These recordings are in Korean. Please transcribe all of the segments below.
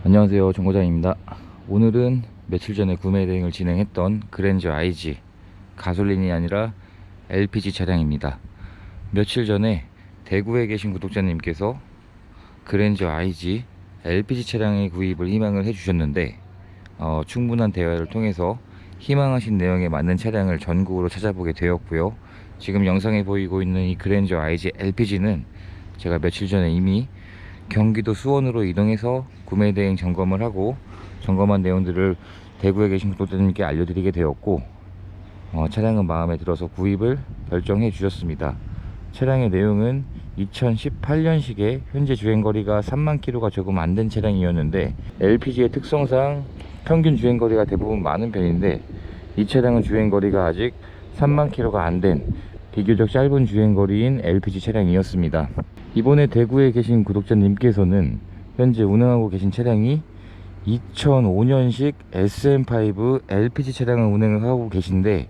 안녕하세요, 정거장입니다. 오늘은 며칠 전에 구매 대행을 진행했던 그랜저 IG 가솔린이 아니라 LPG 차량입니다. 며칠 전에 대구에 계신 구독자님께서 그랜저 IG LPG 차량의 구입을 희망을 해주셨는데 충분한 대화를 통해서 희망하신 내용에 맞는 차량을 전국으로 찾아보게 되었고요. 지금 영상에 보이고 있는 이 그랜저 IG LPG는 제가 며칠 전에 이미 경기도 수원으로 이동해서 구매 대행 점검을 하고 점검한 내용들을 대구에 계신 구독자님께 알려드리게 되었고 차량은 마음에 들어서 구입을 결정해 주셨습니다. 차량의 내용은 2018년식에 현재 주행거리가 3만 km가 조금 안 된 차량이었는데 LPG의 특성상 평균 주행거리가 대부분 많은 편인데 이 차량은 주행거리가 아직 3만 km가 안 된 비교적 짧은 주행거리인 LPG 차량이었습니다. 이번에 대구에 계신 구독자님께서는 현재 운행하고 계신 차량이 2005년식 SM5 LPG 차량을 운행을 하고 계신데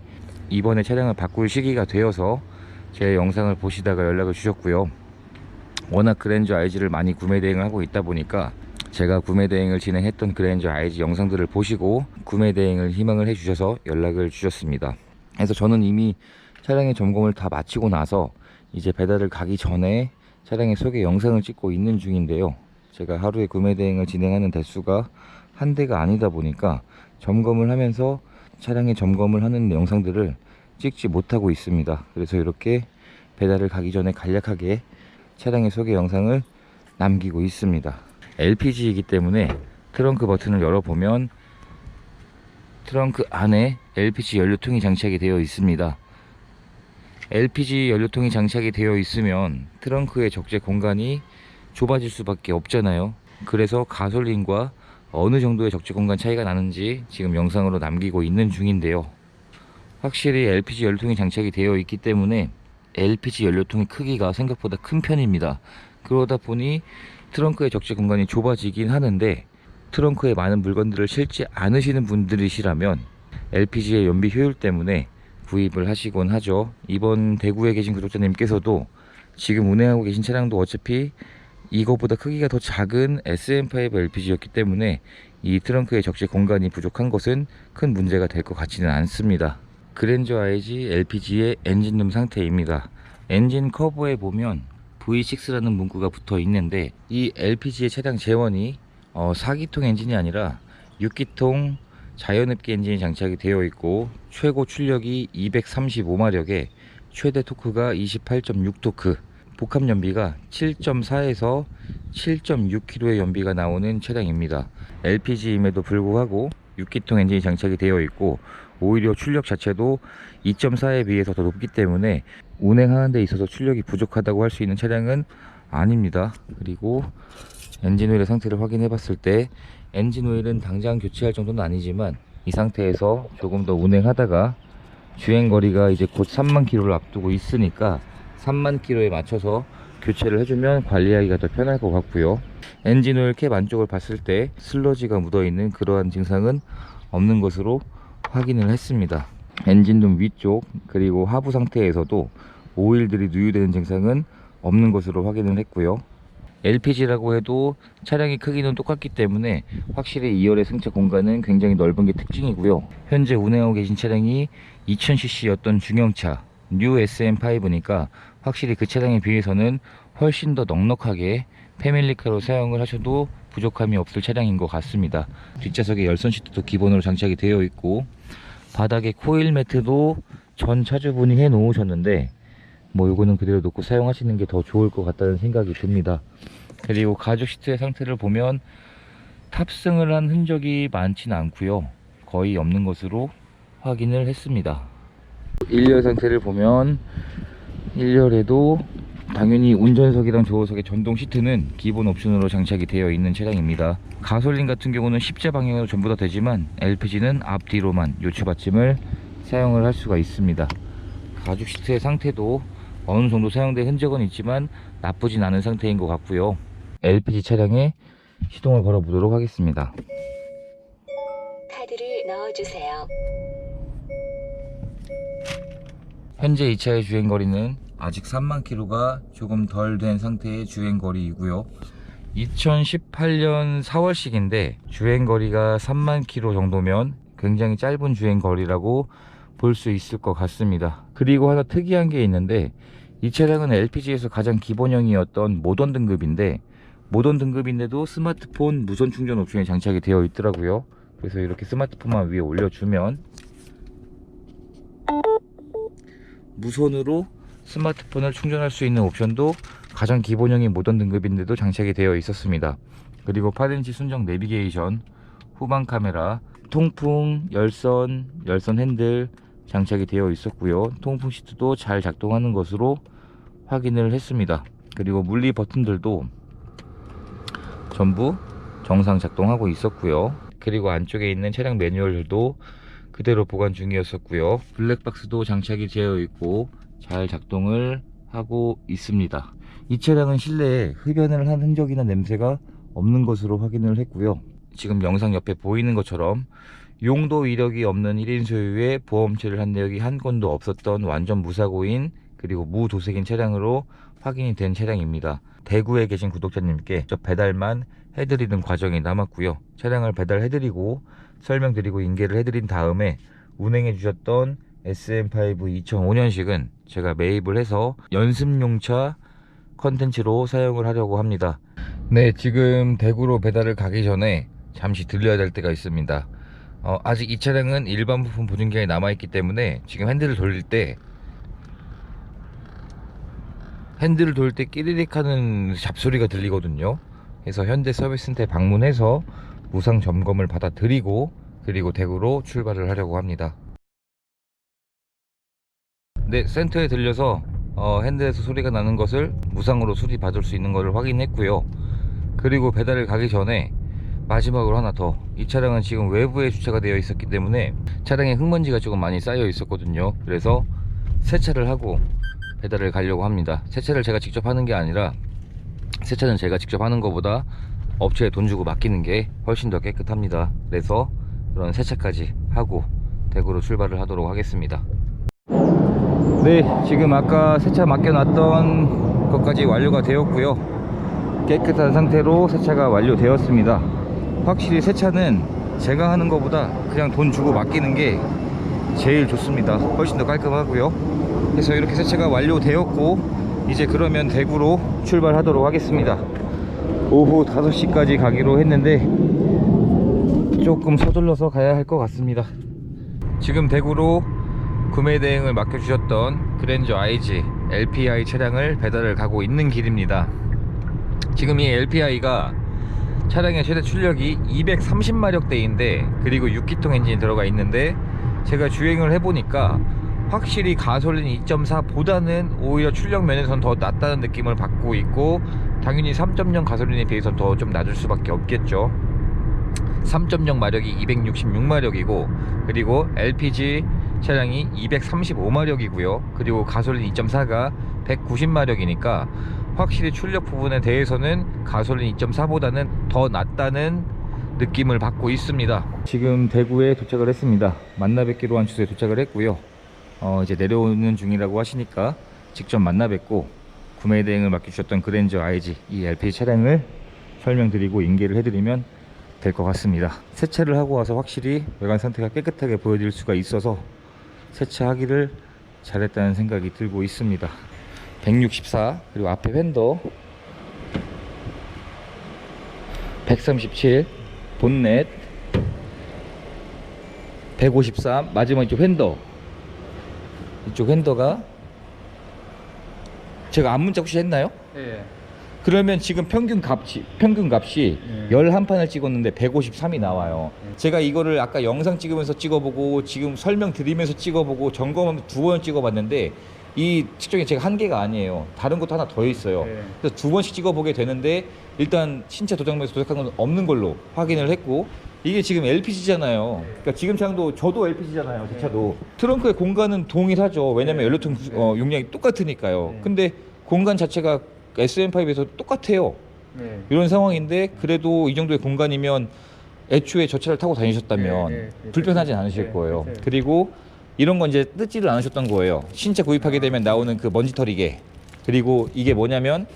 이번에 차량을 바꿀 시기가 되어서 제 영상을 보시다가 연락을 주셨고요. 워낙 그랜저 IG를 많이 구매 대행을 하고 있다 보니까 제가 구매 대행을 진행했던 그랜저 IG 영상들을 보시고 구매 대행을 희망을 해주셔서 연락을 주셨습니다. 그래서 저는 이미 차량의 점검을 다 마치고 나서 이제 배달을 가기 전에 차량의 소개 영상을 찍고 있는 중인데요. 제가 하루에 구매 대행을 진행하는 대수가 한 대가 아니다 보니까 점검을 하면서 차량의 점검을 하는 영상들을 찍지 못하고 있습니다. 그래서 이렇게 배달을 가기 전에 간략하게 차량의 소개 영상을 남기고 있습니다. LPG이기 때문에 트렁크 버튼을 열어보면 트렁크 안에 LPG 연료통이 장착이 되어 있습니다. LPG 연료통이 장착이 되어 있으면 트렁크의 적재 공간이 좁아질 수밖에 없잖아요. 그래서 가솔린과 어느 정도의 적재 공간 차이가 나는지 지금 영상으로 남기고 있는 중인데요. 확실히 LPG 연료통이 장착이 되어 있기 때문에 LPG 연료통의 크기가 생각보다 큰 편입니다. 그러다 보니 트렁크의 적재 공간이 좁아지긴 하는데 트렁크에 많은 물건들을 실지 않으시는 분들이시라면 LPG의 연비 효율 때문에 구입을 하시곤 하죠. 이번 대구에 계신 구독자님께서도 지금 운행하고 계신 차량도 어차피 이거보다 크기가 더 작은 SM5 LPG였기 때문에 이 트렁크의 적재 공간이 부족한 것은 큰 문제가 될 것 같지는 않습니다. 그랜저 IG LPG의 엔진룸 상태입니다. 엔진 커버에 보면 V6라는 문구가 붙어 있는데 이 LPG의 차량 제원이 4기통 엔진이 아니라 6기통 자연흡기 엔진이 장착이 되어 있고 최고 출력이 235마력에 최대 토크가 28.6토크, 복합 연비가 7.4에서 7.6km의 연비가 나오는 차량입니다. LPG임에도 불구하고 6기통 엔진이 장착이 되어 있고 오히려 출력 자체도 2.4에 비해서 더 높기 때문에 운행하는 데 있어서 출력이 부족하다고 할 수 있는 차량은 아닙니다. 그리고 엔진 오일의 상태를 확인해 봤을 때 엔진 오일은 당장 교체할 정도는 아니지만 이 상태에서 조금 더 운행하다가 주행거리가 이제 곧 3만 km를 앞두고 있으니까 3만 km에 맞춰서 교체를 해주면 관리하기가 더 편할 것 같고요. 엔진 오일 캡 안쪽을 봤을 때 슬러지가 묻어있는 그러한 증상은 없는 것으로 확인을 했습니다. 엔진룸 위쪽 그리고 하부 상태에서도 오일들이 누유되는 증상은 없는 것으로 확인을 했고요. LPG라고 해도 차량의 크기는 똑같기 때문에 확실히 2열의 승차 공간은 굉장히 넓은 게 특징이고요. 현재 운행하고 계신 차량이 2000cc였던 중형차 뉴 SM5니까 확실히 그 차량에 비해서는 훨씬 더 넉넉하게 패밀리카로 사용을 하셔도 부족함이 없을 차량인 것 같습니다. 뒷좌석에 열선 시트도 기본으로 장착이 되어 있고 바닥에 코일 매트도 전 차주분이 해 놓으셨는데 이거는 그대로 놓고 사용하시는 게 더 좋을 것 같다는 생각이 듭니다. 그리고 가죽 시트의 상태를 보면 탑승을 한 흔적이 많지는 않고요. 거의 없는 것으로 확인을 했습니다. 1열 상태를 보면 1열에도 당연히 운전석이랑 조수석의 전동 시트는 기본 옵션으로 장착이 되어 있는 차량입니다. 가솔린 같은 경우는 십자 방향으로 전부 다 되지만 LPG는 앞뒤로만 요추 받침을 사용을 할 수가 있습니다. 가죽 시트의 상태도 어느 정도 사용된 흔적은 있지만 나쁘진 않은 상태인 것 같고요. LPG 차량에 시동을 걸어 보도록 하겠습니다. 카드를 넣어주세요. 현재 이 차의 주행거리는 아직 3만 km가 조금 덜 된 상태의 주행거리이고요. 2018년 4월식인데 주행거리가 3만 킬로 정도면 굉장히 짧은 주행거리라고 볼 수 있을 것 같습니다. 그리고 하나 특이한 게 있는데, 이 차량은 LPG에서 가장 기본형이었던 모던 등급인데, 모던 등급인데도 스마트폰 무선 충전 옵션이 장착이 되어 있더라고요. 그래서 이렇게 스마트폰만 위에 올려주면 무선으로 스마트폰을 충전할 수 있는 옵션도 가장 기본형인 모던 등급인데도 장착이 되어 있었습니다. 그리고 8인치 순정 내비게이션, 후방 카메라, 통풍, 열선 핸들 장착이 되어 있었고요. 통풍 시트도 잘 작동하는 것으로 확인을 했습니다. 그리고 물리 버튼들도 전부 정상 작동하고 있었고요. 그리고 안쪽에 있는 차량 매뉴얼들도 그대로 보관 중이었었고요. 블랙박스도 장착이 되어 있고 잘 작동을 하고 있습니다. 이 차량은 실내에 흡연을 한 흔적이나 냄새가 없는 것으로 확인을 했고요. 지금 영상 옆에 보이는 것처럼 용도 이력이 없는 1인 소유의 보험체를 한 내역이 한 건도 없었던 완전 무사고인 그리고 무도색인 차량으로 확인이 된 차량입니다. 대구에 계신 구독자님께 저 배달만 해드리는 과정이 남았고요. 차량을 배달해드리고 설명드리고 인계를 해드린 다음에 운행해 주셨던 SM5 2005년식은 제가 매입을 해서 연습용차 컨텐츠로 사용을 하려고 합니다. 네, 지금 대구로 배달을 가기 전에 잠시 들려야 될 때가 있습니다. 아직 이 차량은 일반 부품 보증기간이 남아있기 때문에 지금 핸들을 돌릴 때 끼리릭 하는 잡소리가 들리거든요. 그래서 현대 서비스센터에 방문해서 무상 점검을 받아드리고 그리고 대구로 출발을 하려고 합니다. 네, 센터에 들려서 핸들에서 소리가 나는 것을 무상으로 수리 받을 수 있는 것을 확인했고요. 그리고 배달을 가기 전에 마지막으로 하나 더, 이 차량은 지금 외부에 주차가 되어 있었기 때문에 차량에 흙먼지가 조금 많이 쌓여 있었거든요. 그래서 세차를 하고 배달을 가려고 합니다. 세차를 제가 직접 하는 게 아니라, 세차는 제가 직접 하는 것보다 업체에 돈 주고 맡기는 게 훨씬 더 깨끗합니다. 그래서 그런 세차까지 하고 대구로 출발을 하도록 하겠습니다. 네, 지금 아까 세차 맡겨놨던 것까지 완료가 되었고요. 깨끗한 상태로 세차가 완료되었습니다. 확실히 세차는 제가 하는 것보다 그냥 돈 주고 맡기는 게 제일 좋습니다. 훨씬 더 깔끔하고요. 그래서 이렇게 세차가 완료되었고 이제 그러면 대구로 출발하도록 하겠습니다. 오후 5시까지 가기로 했는데 조금 서둘러서 가야 할 것 같습니다. 지금 대구로 구매 대행을 맡겨주셨던 그랜저 IG LPI 차량을 배달을 가고 있는 길입니다. 지금 이 LPI가 차량의 최대 출력이 230마력대인데 그리고 6기통 엔진이 들어가 있는데, 제가 주행을 해보니까 확실히 가솔린 2.4보다는 오히려 출력 면에선 더 낫다는 느낌을 받고 있고, 당연히 3.0 가솔린에 비해서는 더 좀 낮을 수밖에 없겠죠. 3.0 마력이 266마력이고 그리고 LPG 차량이 235마력이고요 그리고 가솔린 2.4가 190마력이니까 확실히 출력 부분에 대해서는 가솔린 2.4보다는 더 낫다는 느낌을 받고 있습니다. 지금 대구에 도착을 했습니다. 만나 뵙기로 한 주소에 도착을 했고요. 이제 내려오는 중이라고 하시니까 직접 만나 뵙고 구매 대행을 맡겨주셨던 그랜저 IG 이 LPG 차량을 설명드리고 인계를 해드리면 될 것 같습니다. 세차를 하고 와서 확실히 외관 상태가 깨끗하게 보여질 수가 있어서 세차하기를 잘했다는 생각이 들고 있습니다. 164, 그리고 앞에 휀더 137, 본넷 153, 마지막 이쪽 휀더, 이쪽 휀더가 제가 앞문자 혹시 했나요? 네. 그러면 지금 평균 값이 11판을 찍었는데 153이 나와요. 제가 이거를 아까 영상 찍으면서 찍어보고 지금 설명 드리면서 찍어보고 점검하면서 2번 찍어봤는데 이 측정이 제가 한 개가 아니에요. 다른 것도 하나 더 있어요. 그래서 2번씩 찍어보게 되는데 일단 신차 도장면에서 도색한 건 없는 걸로 확인을 했고, 이게 지금 LPG잖아요. 그러니까 지금 차량도 저도 LPG잖아요. 제 차도. 트렁크의 공간은 동일하죠. 왜냐면 연료통 용량이 똑같으니까요. 근데 공간 자체가 SM5에서 똑같아요. 이런 상황인데 그래도 이 정도의 공간이면 애초에 저 차를 타고 다니셨다면 불편하진 않으실 거예요. 그리고 이런 건 이제 뜯지를 않으셨던 거예요. 신차 구입하게 되면 나오는 그 먼지 털이게. 그리고 이게 뭐냐면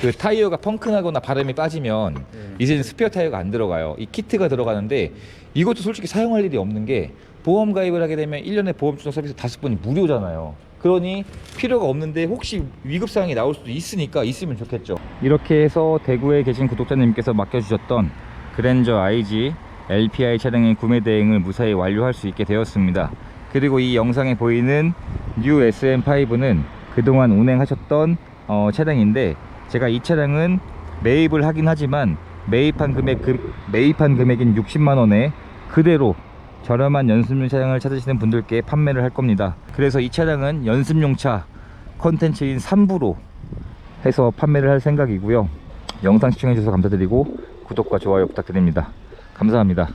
그 타이어가 펑크나거나 바람이 빠지면 이제는 스페어 타이어가 안 들어가요. 이 키트가 들어가는데 이것도 솔직히 사용할 일이 없는 게 보험 가입을 하게 되면 1년에 보험 추적 서비스 5번이 무료잖아요. 그러니 필요가 없는데 혹시 위급 상황이 나올 수도 있으니까 있으면 좋겠죠. 이렇게 해서 대구에 계신 구독자님께서 맡겨주셨던 그랜저 IG LPI 차량의 구매 대행을 무사히 완료할 수 있게 되었습니다. 그리고 이 영상에 보이는 뉴 SM5는 그동안 운행하셨던 차량인데, 제가 이 차량은 매입을 하긴 하지만 매입한 금액인 60만원에 그대로 저렴한 연습용 차량을 찾으시는 분들께 판매를 할 겁니다. 그래서 이 차량은 연습용차 컨텐츠인 3부로 해서 판매를 할 생각이고요. 영상 시청해 주셔서 감사드리고 구독과 좋아요 부탁드립니다. 감사합니다.